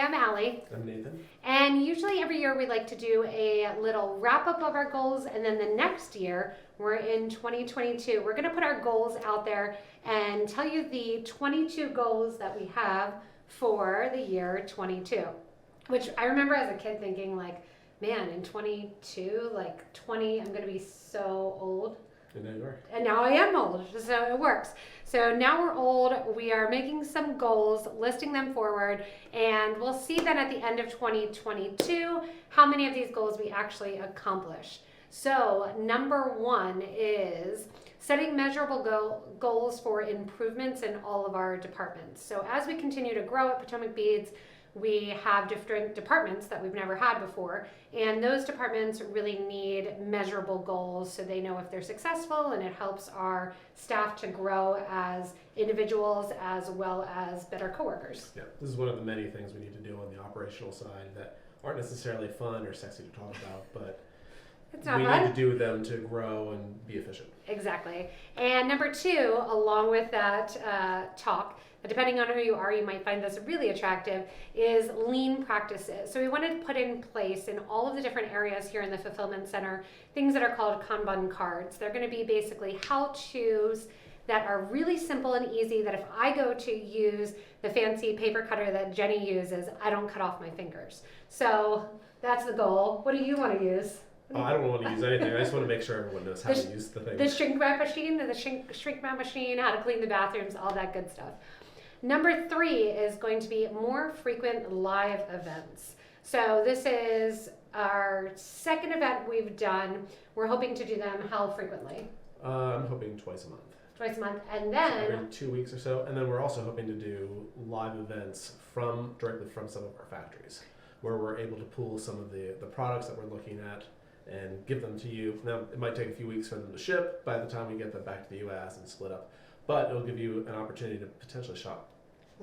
I'm Allie. I'm Nathan. And usually every year we like to do a little wrap up of our goals, and then the next year, we're in 2022, we're going to put our goals out there and tell you the 22 goals that we have for the year 22. Which I remember as a kid thinking like, man, in 22, like 20, I'm going to be so old. And now you are. And now I am old, so it works. So now we're old, we are making some goals, listing them forward, and we'll see then at the end of 2022 how many of these goals we actually accomplish. So number 1 is setting measurable goals for improvements in all of our departments. So as we continue to grow at Potomac Beads, we have different departments that we've never had before, and those departments really need measurable goals so they know if they're successful, and it helps our staff to grow as individuals as well as better coworkers. Yeah, this is one of the many things we need to do on the operational side that aren't necessarily fun or sexy to talk about, but we need to do them to grow and be efficient. Exactly. And number 2, along with that talk, depending on who you are, you might find this really attractive, is lean practices. So we wanted to put in place in all of the different areas here in the fulfillment center things that are called KanBan cards. They're going to be basically how-tos that are really simple and easy, that if I go to use the fancy paper cutter that Jenny uses, I don't cut off my fingers. So that's the goal. What do you want to use? Oh, I don't want to use anything. I just want to make sure everyone knows how to use the thing. The shrink wrap machine, how to clean the bathrooms, all that good stuff. Number 3 is going to be more frequent live events. So this is our second event we've done. We're hoping to do them how frequently? I'm hoping twice a month. Twice a month, and then every 2 weeks or so. And then we're also hoping to do live events directly from some of our factories, where we're able to pull some of the products that we're looking at and give them to you. Now, it might take a few weeks for them to ship by the time we get them back to the U.S. and split up, but it'll give you an opportunity to potentially shop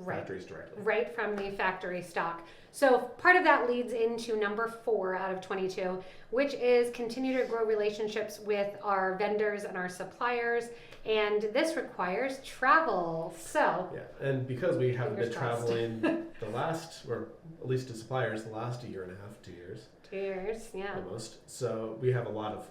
factories directly. Right from the factory stock. So part of that leads into number 4 out of 22, which is continue to grow relationships with our vendors and our suppliers, and this requires travel. So yeah, and because we haven't been traveling the last, or at least to suppliers, the last year and a half, 2 years. 2 years, yeah. Almost. So we have a lot of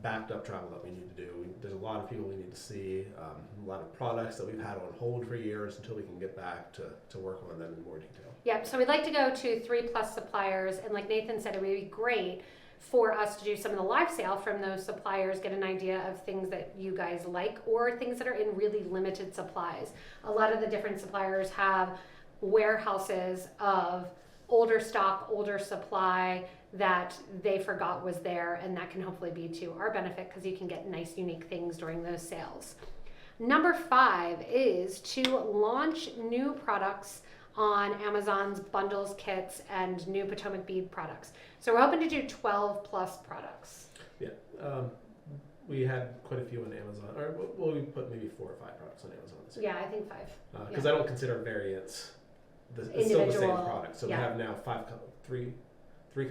backed up travel that we need to do. There's a lot of people we need to see, a lot of products that we've had on hold for years until we can get back to work on them in more detail. Yep, so we'd like to go to 3+ suppliers, and like Nathan said, it would be great for us to do some of the live sale from those suppliers, get an idea of things that you guys like or things that are in really limited supplies. A lot of the different suppliers have warehouses of older stock, older supply that they forgot was there, and that can hopefully be to our benefit because you can get nice unique things during those sales. Number 5 is to launch new products on Amazon's bundles, kits, and new Potomac Bead products. So we're hoping to do 12+ products. Yeah, we had quite a few on Amazon, or well, we put maybe 4 or 5 products on Amazon this year. Yeah, I think 5. Because I don't consider variants. It's still the same product. So we have now 3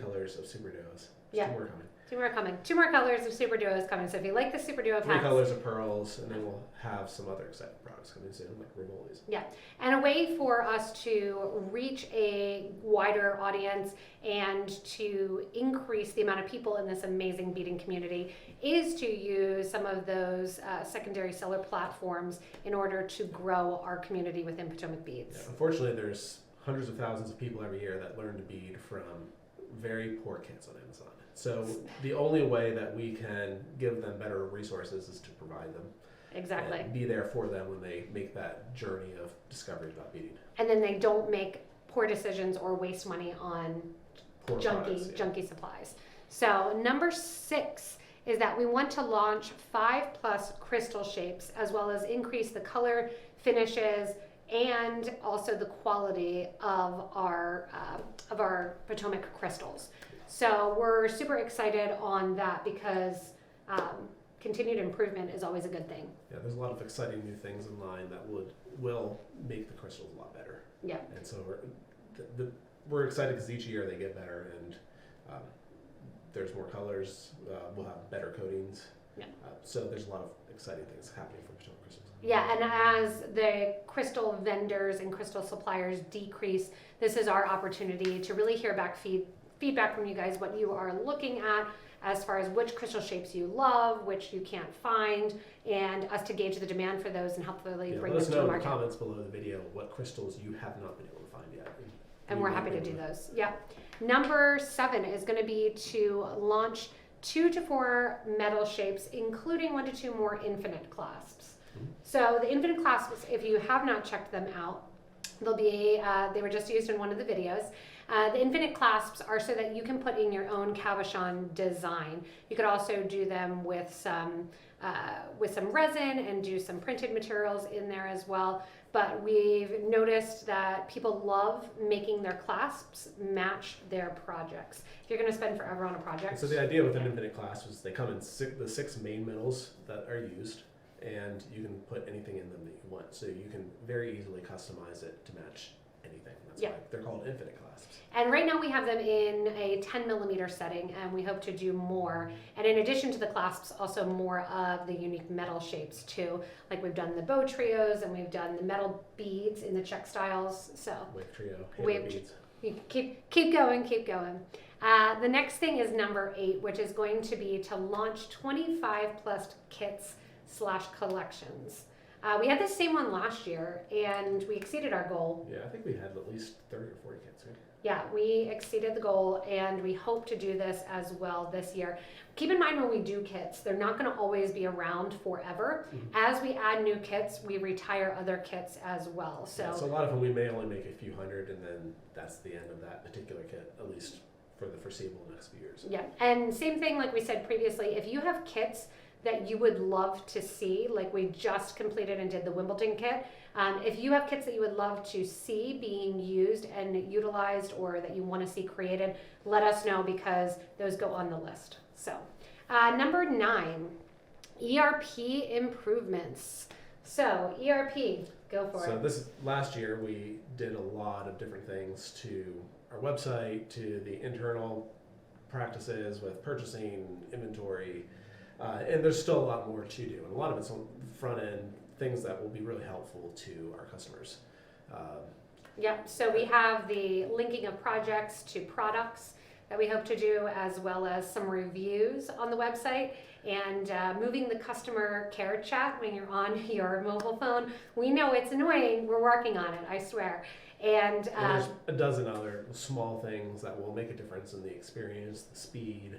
colors of Super Duos. Yeah. 2 more coming. 2 more coming. 2 more colors of Super Duos coming. So if you like the Super Duo packs, 3 colors of pearls, and then we'll have some other exciting products coming soon, like Rivolis. Yeah, and a way for us to reach a wider audience and to increase the amount of people in this amazing beading community is to use some of those secondary seller platforms in order to grow our community within Potomac Beads. Yeah, unfortunately, there's hundreds of thousands of people every year that learn to bead from very poor kits on Amazon. So the only way that we can give them better resources is to provide them. Exactly. And be there for them when they make that journey of discovery about beading. And then they don't make poor decisions or waste money on Poor products, junky supplies. So number 6 is that we want to launch 5+ crystal shapes, as well as increase the color, finishes, and also the quality of our Potomac crystals. So we're super excited on that because continued improvement is always a good thing. Yeah, there's a lot of exciting new things in line that will make the crystals a lot better. Yeah. And so we're excited because each year they get better, and there's more colors. We'll have better coatings. Yeah. So there's a lot of exciting things happening for Potomac Crystals. Yeah, and as the crystal vendors and crystal suppliers decrease, this is our opportunity to really hear back feedback from you guys, what you are looking at as far as which crystal shapes you love, which you can't find, and us to gauge the demand for those and hopefully bring let them us to know in market. the comments below the video what crystals you have not been able to find yet. And we're happy to do those. Yeah. Number 7 is going to be to launch 2 to 4 metal shapes, including 1 to 2 more infinite clasps. So the infinite clasps, if you have not checked them out, they'll be, they were just used in one of the videos. The infinite clasps are so that you can put in your own cabochon design. You could also do them with some resin and do some printed materials in there as well. But we've noticed that people love making their clasps match their projects. If you're going to spend forever on a project. So the idea with an infinite clasp is they come in the 6 main metals that are used, and you can put anything in them that you want. So you can very easily customize it to match anything. That's why they're called infinite clasps. And right now we have them in a 10 millimeter setting, and we hope to do more. And in addition to the clasps, also more of the unique metal shapes too. Like we've done the bow trios, and we've done the metal beads in the check styles. So Wave trio, Wave beads. You keep going. The next thing is number 8, which is going to be to launch 25 plus kits / collections. We had the same one last year, and we exceeded our goal. Yeah, I think we had at least 30 or 40 kits, right? Yeah, we exceeded the goal, and we hope to do this as well this year. Keep in mind when we do kits, they're not going to always be around forever. As we add new kits, we retire other kits as well. So a lot of them we may only make a few hundred, and then that's the end of that particular kit, at least for the foreseeable next few years. Yeah, and same thing like we said previously, if you have kits that you would love to see, like we just completed and did the Wimbledon kit, if you have kits that you would love to see being used and utilized, or that you want to see created, let us know, because those go on the list. So number 9, ERP improvements. So ERP, go for it. So last year we did a lot of different things to our website, to the internal practices with purchasing, inventory, and there's still a lot more to do. And a lot of it's on the front end, things that will be really helpful to our customers. Yep, so we have the linking of projects to products that we hope to do, as well as some reviews on the website, and moving the customer care chat when you're on your mobile phone. We know it's annoying, we're working on it, I swear. And there's a dozen other small things that will make a difference in the experience, the speed,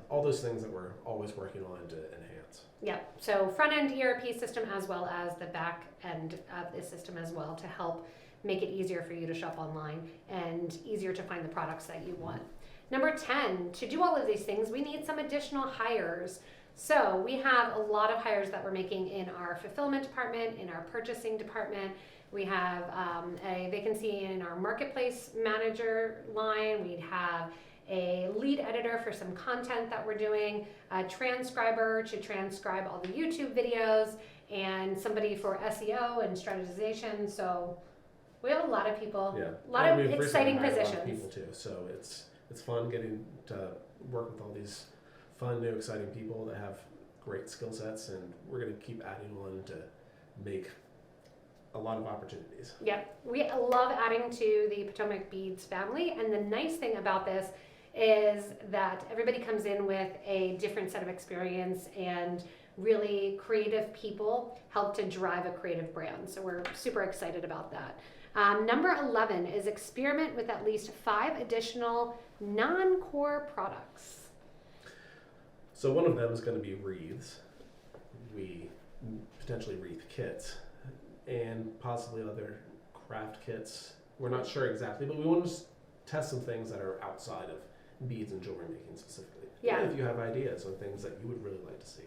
all those things that we're always working on to enhance. Yep, so front end ERP system as well as the back end of the system as well, to help make it easier for you to shop online and easier to find the products that you want. Number 10, to do all of these things, we need some additional hires. So we have a lot of hires that we're making in our fulfillment department, in our purchasing department. We have a vacancy in our marketplace manager line. We have a lead editor for some content that we're doing, a transcriber to transcribe all the YouTube videos, and somebody for SEO and strategization. So we have a lot of people, a lot of exciting positions. A lot of people too. So it's fun getting to work with all these fun, new, exciting people that have great skill sets, and we're going to keep adding one to make a lot of opportunities. Yeah, we love adding to the PotomacBeads family, and the nice thing about this is that everybody comes in with a different set of experience, and really creative people help to drive a creative brand. So we're super excited about that. Number 11 is experiment with at least 5 additional non-core products. So one of them is going to be wreaths. We potentially wreath kits, and possibly other craft kits. We're not sure exactly, but we want to test some things that are outside of beads and jewelry making specifically. Yeah. And if you have ideas on things that you would really like to see,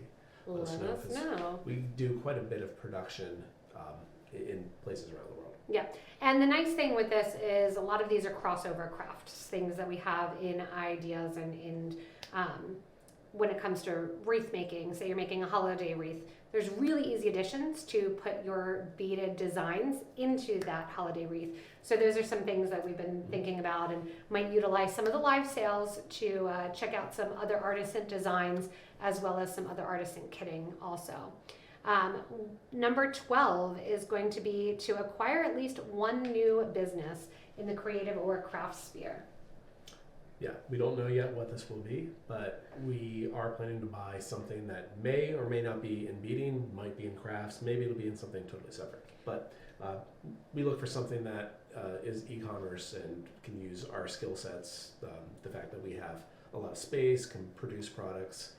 let us know. We do quite a bit of production in places around the world. Yeah, and the nice thing with this is a lot of these are crossover crafts, things that we have in ideas and in when it comes to wreath making. Say you're making a holiday wreath, there's really easy additions to put your beaded designs into that holiday wreath. So those are some things that we've been thinking about, and might utilize some of the live sales to check out some other artisan designs, as well as some other artisan kitting also. Number 12 is going to be to acquire at least one new business in the creative or craft sphere. Yeah, we don't know yet what this will be, but we are planning to buy something that may or may not be in beading, might be in crafts, maybe it'll be in something totally separate. But we look for something that is e-commerce and can use our skill sets, the fact that we have a lot of space, can produce products.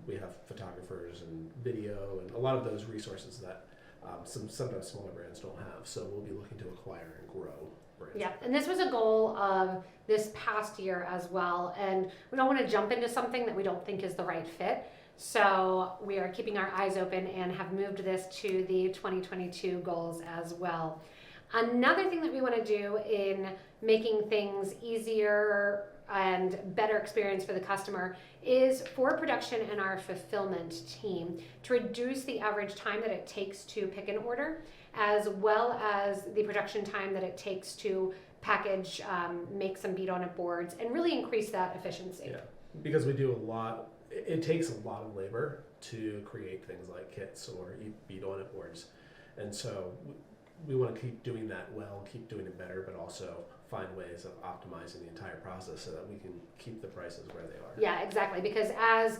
We have photographers and video and a lot of those resources that sometimes smaller brands don't have. So we'll be looking to acquire and grow brands. Yeah, and this was a goal of this past year as well. And we don't want to jump into something that we don't think is the right fit. So we are keeping our eyes open and have moved this to the 2022 goals as well. Another thing that we want to do in making things easier and better experience for the customer is for production and our fulfillment team to reduce the average time that it takes to pick an order, as well as the production time that it takes to package, make some bead-on-it boards, and really increase that efficiency. Yeah, because we do a lot, it takes a lot of labor to create things like kits or bead-on-it boards. And so we want to keep doing that well, keep doing it better, but also find ways of optimizing the entire process so that we can keep the prices where they are. Yeah, exactly. Because as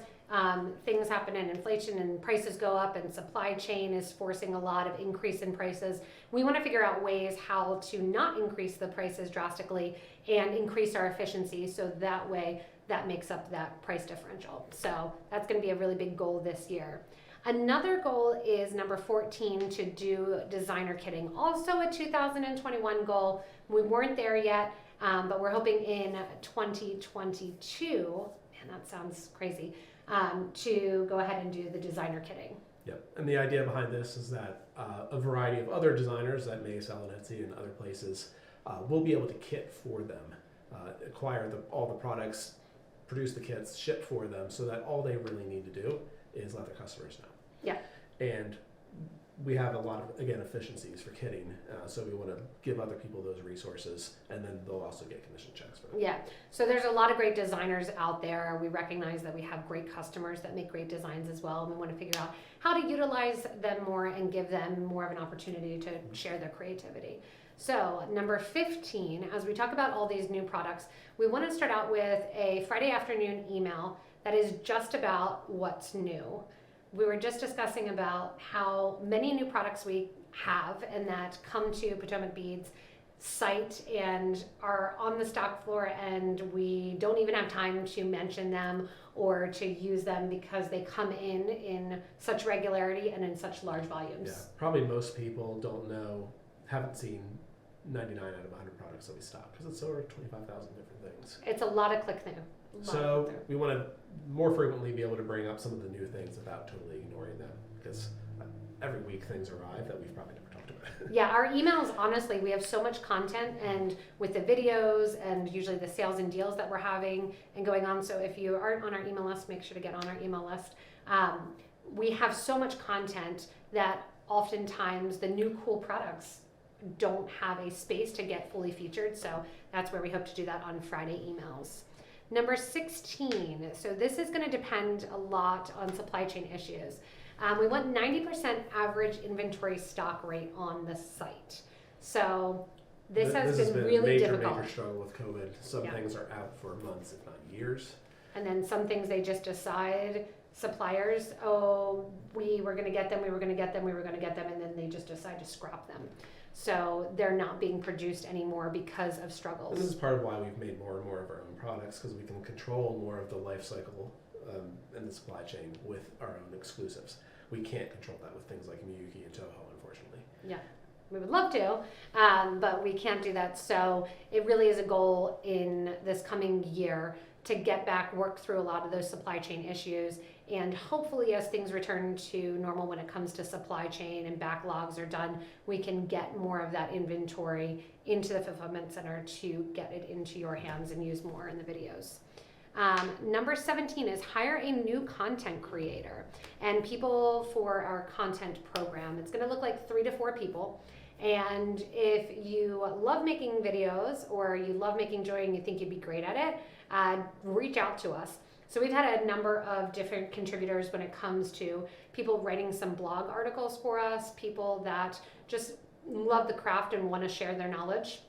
things happen in inflation and prices go up and supply chain is forcing a lot of increase in prices, we want to figure out ways how to not increase the prices drastically and increase our efficiency so that way that makes up that price differential. So that's going to be a really big goal this year. Another goal is number 14, to do designer kitting. Also a 2021 goal. We weren't there yet, but we're hoping in 2022, man, that sounds crazy, to go ahead and do the designer kitting. Yep, and the idea behind this is that a variety of other designers that may sell on Etsy and other places will be able to kit for them, acquire all the products, produce the kits, ship for them, so that all they really need to do is let their customers know. Yeah. And we have a lot of, again, efficiencies for kitting, so we want to give other people those resources, and then they'll also get commission checks for them. Yeah, so there's a lot of great designers out there. We recognize that we have great customers that make great designs as well, and we want to figure out how to utilize them more and give them more of an opportunity to share their creativity. So number 15, as we talk about all these new products, we want to start out with a Friday afternoon email that is just about what's new. We were just discussing about how many new products we have and that come to PotomacBeads site and are on the stock floor, and we don't even have time to mention them or to use them because they come in such regularity and in such large volumes. Yeah, probably most people don't know, haven't seen 99 out of 100 products that we stock because it's over 25,000 different things. It's a lot of click-through. So we want to more frequently be able to bring up some of the new things without totally ignoring them, because every week things arrive that we've probably never talked about. Yeah, our emails, honestly, we have so much content, and with the videos and usually the sales and deals that we're having and going on. So if you aren't on our email list, make sure to get on our email list. We have so much content that oftentimes the new cool products don't have a space to get fully featured. So that's where we hope to do that on Friday emails. Number 16, so this is going to depend a lot on supply chain issues. We want 90% average inventory stock rate on the site. So this has been really difficult. Major struggle with COVID. Some things are out for months, if not years. And then some things they just decide, suppliers, oh, we were going to get them, and then they just decide to scrap them. So they're not being produced anymore because of struggles. And this is part of why we've made more and more of our own products, because we can control more of the life cycle and the supply chain with our own exclusives. We can't control that with things like Miyuki and Toho, unfortunately. Yeah, we would love to, but we can't do that. So it really is a goal in this coming year to get back, work through a lot of those supply chain issues, and hopefully as things return to normal when it comes to supply chain and backlogs are done, we can get more of that inventory into the fulfillment center to get it into your hands and use more in the videos. Number 17 is hire a new content creator and people for our content program. It's going to look like 3 to 4 people. And if you love making videos or you love making jewelry and you think you'd be great at it, reach out to us. So we've had a number of different contributors when it comes to people writing some blog articles for us, people that just love the craft and want to share their knowledge,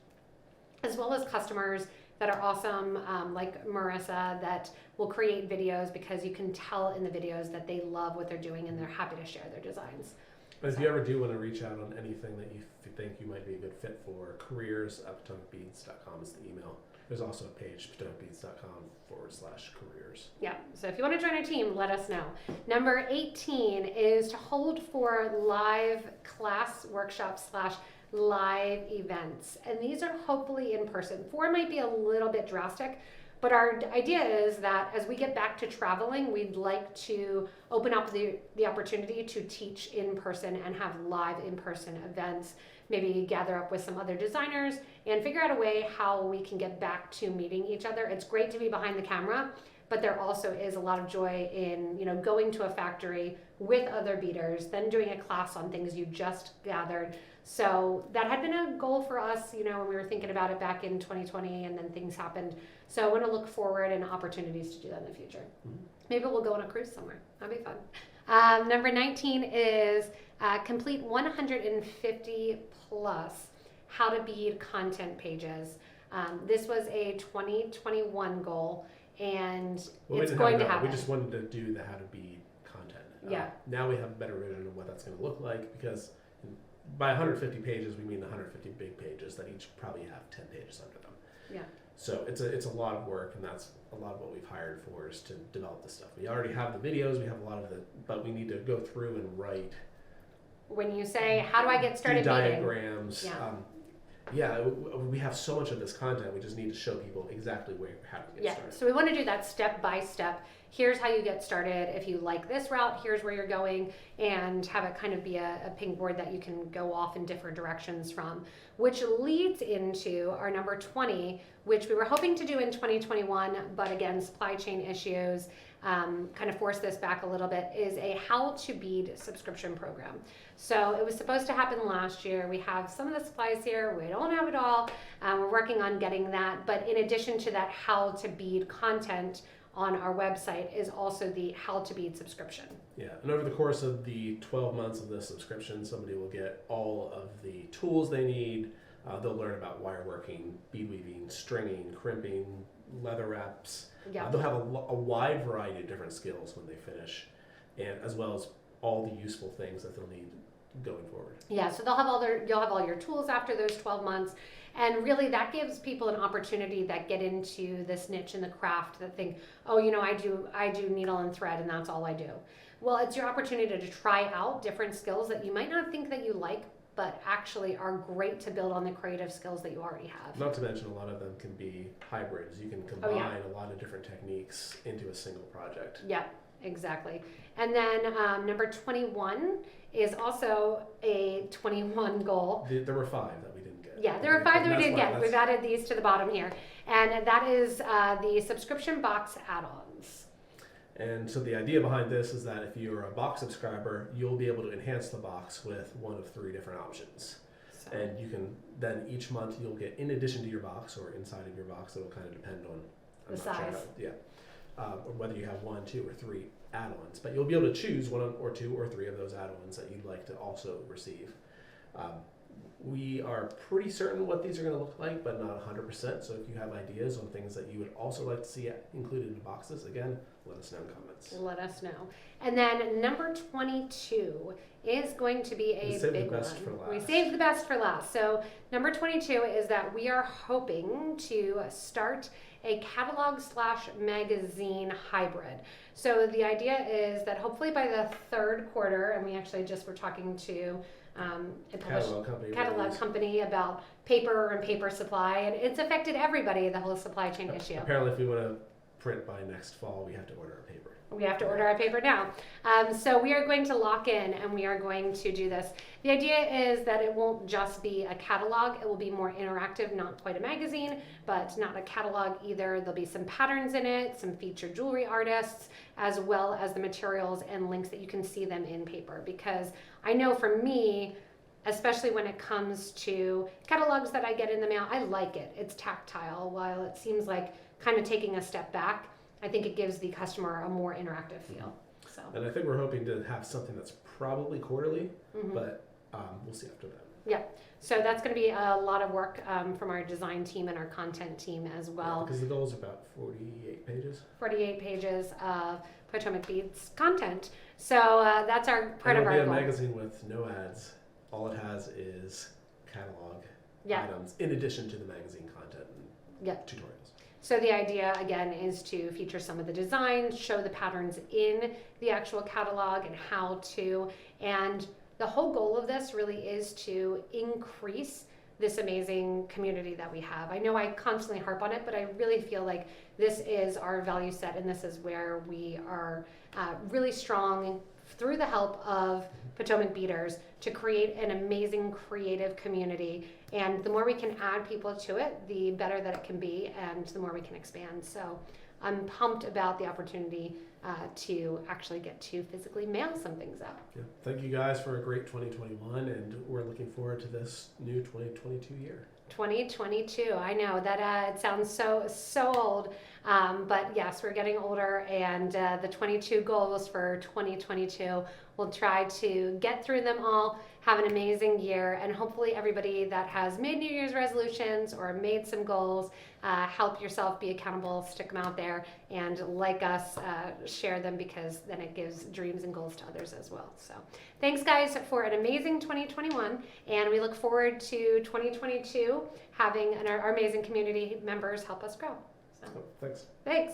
as well as customers that are awesome, like Marissa, that will create videos because you can tell in the videos that they love what they're doing and they're happy to share their designs. But if you ever do want to reach out on anything that you think you might be a good fit for, careers@PotomacBeads.com is the email. There's also a page, PotomacBeads.com/careers. Yeah, so if you want to join our team, let us know. Number 18 is to hold for live class workshops / live events. And these are hopefully in person. 4 might be a little bit drastic, but our idea is that as we get back to traveling, we'd like to open up the opportunity to teach in person and have live in-person events, maybe gather up with some other designers and figure out a way how we can get back to meeting each other. It's great to be behind the camera, but there also is a lot of joy in, going to a factory with other beaders, then doing a class on things you just gathered. So that had been a goal for us, when we were thinking about it back in 2020, and then things happened. So I want to look forward and opportunities to do that in the future. Mm-hmm. Maybe we'll go on a cruise somewhere. That'd be fun. Number 19 is complete 150 plus How-To-Bead content pages. This was a 2021 goal, and it's going to happen. We just wanted to do the How-To-Bead content. Yeah. Now we have a better vision of what that's going to look like, because by 150 pages, we mean 150 big pages that each probably have 10 pages under them. Yeah. So it's a lot of work, and that's a lot of what we've hired for, is to develop this stuff. We already have the videos, we have a lot of but we need to go through and write. When you say, how do I get started beading? Diagrams. Yeah. We have so much of this content, we just need to show people exactly how to get started. So we want to do that step by step. Here's how you get started. If you like this route, here's where you're going, and have it kind of be a ping board that you can go off in different directions from, which leads into our number 20, which we were hoping to do in 2021, but again, supply chain issues kind of forced this back a little bit, is a How-To-Bead subscription program. So it was supposed to happen last year. We have some of the supplies here. We don't have it all. We're working on getting that. But in addition to that How-To-Bead content on our website is also the How-To-Bead subscription. Yeah, and over the course of the 12 months of this subscription, somebody will get all of the tools they need. They'll learn about wire working, bead weaving, stringing, crimping, leather wraps. Yeah. They'll have a wide variety of different skills when they finish, and as well as all the useful things that they'll need going forward. Yeah, so you'll have all your tools after those 12 months. And really that gives people an opportunity that get into this niche in the craft that think, oh, I do needle and thread and that's all I do. Well, it's your opportunity to try out different skills that you might not think that you like, but actually are great to build on the creative skills that you already have. Not to mention a lot of them can be hybrids. You can combine a lot of different techniques into a single project. Yeah, exactly. And then number 21 is also a 21 goal. There were 5 that we didn't get. Yeah, there were 5 that we didn't get. We've added these to the bottom here. And that is the subscription Box Add-Ons. And so the idea behind this is that if you're a box subscriber, you'll be able to enhance the box with one of 3 different options. So. And you can then each month you'll get, in addition to your box or inside of your box, it'll kind of depend on the size. Whether you have 1, 2, or 3 add-ons. But you'll be able to choose 1 or 2 or 3 of those add-ons that you'd like to also receive. We are pretty certain what these are going to look like, but not 100%. So if you have ideas on things that you would also like to see included in boxes, again, let us know in comments. Let us know. And then number 22 is going to be a big one. We saved the best for last. So number 22 is that we are hoping to start a catalog/magazine hybrid. So the idea is that hopefully by the 3rd quarter, and we actually just were talking to a catalog company about paper and paper supply, and it's affected everybody, the whole supply chain issue. Apparently if we want to print by next fall, we have to order our paper. We have to order our paper now. So we are going to lock in and we are going to do this. The idea is that it won't just be a catalog, it will be more interactive, not quite a magazine, but not a catalog either. There'll be some patterns in it, some featured jewelry artists, as well as the materials and links that you can see them in paper. Because I know for me, especially when it comes to catalogs that I get in the mail, I like it. It's tactile. While it seems like kind of taking a step back, I think it gives the customer a more interactive feel. So. And I think we're hoping to have something that's probably quarterly, but we'll see after that. Yeah, so that's going to be a lot of work from our design team and our content team as well. Because the goal is about 48 pages. 48 pages of PotomacBeads content. So that's our part of our It'll goal. be a magazine with no ads. All it has is catalog items in addition to the magazine content and tutorials. So the idea, again, is to feature some of the designs, show the patterns in the actual catalog and how to, and the whole goal of this really is to increase this amazing community that we have. I know I constantly harp on it, but I really feel like this is our value set, and this is where we are really strong through the help of Potomac Beaders to create an amazing creative community. And the more we can add people to it, the better that it can be, and the more we can expand. So I'm pumped about the opportunity to actually get to physically mail some things out. Yeah. Thank you guys for a great 2021, and we're looking forward to this new 2022 year. 2022, I know that it sounds so old, but yes, we're getting older, and the 22 goals for 2022, we'll try to get through them all, have an amazing year, and hopefully everybody that has made New Year's resolutions or made some goals, help yourself be accountable, stick them out there, and like us, share them, because then it gives dreams and goals to others as well. So thanks guys for an amazing 2021, and we look forward to 2022 having our amazing community members help us grow. So Thanks. thanks.